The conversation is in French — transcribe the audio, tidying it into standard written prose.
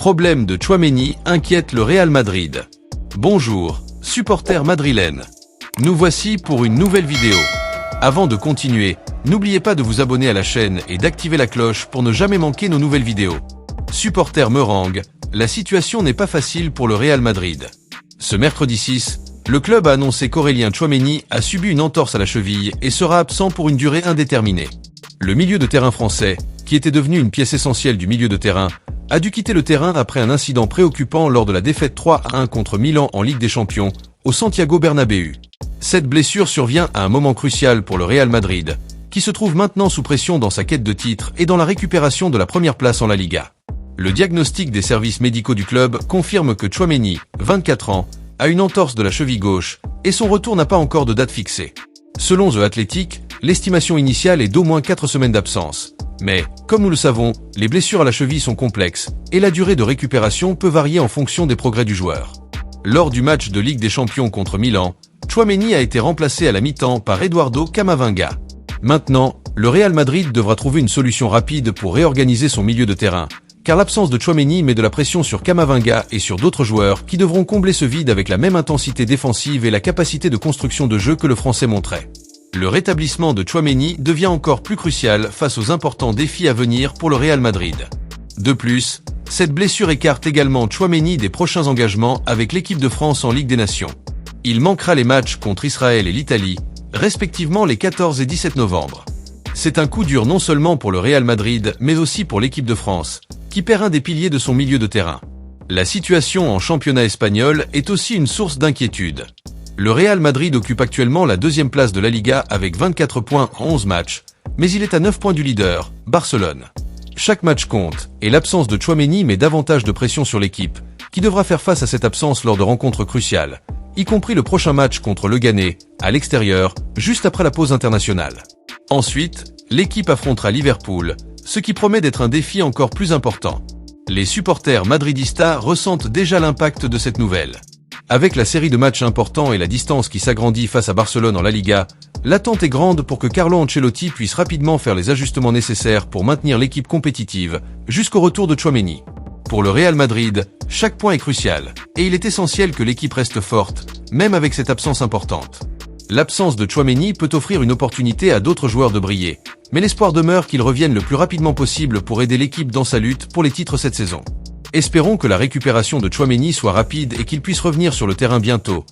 problème de Tchouaméni inquiète le Real Madrid. Bonjour, supporters madrilènes. Nous voici pour une nouvelle vidéo. Avant de continuer, n'oubliez pas de vous abonner à la chaîne et d'activer la cloche pour ne jamais manquer nos nouvelles vidéos. Supporters merengue, la situation n'est pas facile pour le Real Madrid. Ce mercredi 6, le club a annoncé qu'Aurélien Tchouaméni a subi une entorse à la cheville et sera absent pour une durée indéterminée. Le milieu de terrain français, qui était devenu une pièce essentielle du milieu de terrain, a dû quitter le terrain après un incident préoccupant lors de la défaite 3-1 contre Milan en Ligue des Champions, au Santiago Bernabéu. Cette blessure survient à un moment crucial pour le Real Madrid, qui se trouve maintenant sous pression dans sa quête de titre et dans la récupération de la première place en La Liga. Le diagnostic des services médicaux du club confirme que Tchouaméni, 24 ans, a une entorse de la cheville gauche, et son retour n'a pas encore de date fixée. Selon The Athletic, l'estimation initiale est d'au moins 4 semaines d'absence. Mais, comme nous le savons, les blessures à la cheville sont complexes, et la durée de récupération peut varier en fonction des progrès du joueur. Lors du match de Ligue des Champions contre Milan, Tchouaméni a été remplacé à la mi-temps par Eduardo Camavinga. Maintenant, le Real Madrid devra trouver une solution rapide pour réorganiser son milieu de terrain, car l'absence de Tchouaméni met de la pression sur Camavinga et sur d'autres joueurs qui devront combler ce vide avec la même intensité défensive et la capacité de construction de jeu que le Français montrait. Le rétablissement de Tchouaméni devient encore plus crucial face aux importants défis à venir pour le Real Madrid. De plus, cette blessure écarte également Tchouaméni des prochains engagements avec l'équipe de France en Ligue des Nations. Il manquera les matchs contre Israël et l'Italie, respectivement les 14 et 17 novembre. C'est un coup dur non seulement pour le Real Madrid, mais aussi pour l'équipe de France, qui perd un des piliers de son milieu de terrain. La situation en championnat espagnol est aussi une source d'inquiétude. Le Real Madrid occupe actuellement la deuxième place de la Liga avec 24 points en 11 matchs, mais il est à 9 points du leader, Barcelone. Chaque match compte, et l'absence de Tchouaméni met davantage de pression sur l'équipe, qui devra faire face à cette absence lors de rencontres cruciales, y compris le prochain match contre le Ghané, à l'extérieur, juste après la pause internationale. Ensuite, l'équipe affrontera Liverpool, ce qui promet d'être un défi encore plus important. Les supporters madridistas ressentent déjà l'impact de cette nouvelle. Avec la série de matchs importants et la distance qui s'agrandit face à Barcelone en La Liga, l'attente est grande pour que Carlo Ancelotti puisse rapidement faire les ajustements nécessaires pour maintenir l'équipe compétitive, jusqu'au retour de Tchouaméni. Pour le Real Madrid, chaque point est crucial, et il est essentiel que l'équipe reste forte, même avec cette absence importante. L'absence de Tchouaméni peut offrir une opportunité à d'autres joueurs de briller, mais l'espoir demeure qu'il revienne le plus rapidement possible pour aider l'équipe dans sa lutte pour les titres cette saison. Espérons que la récupération de Tchouaméni soit rapide et qu'il puisse revenir sur le terrain bientôt,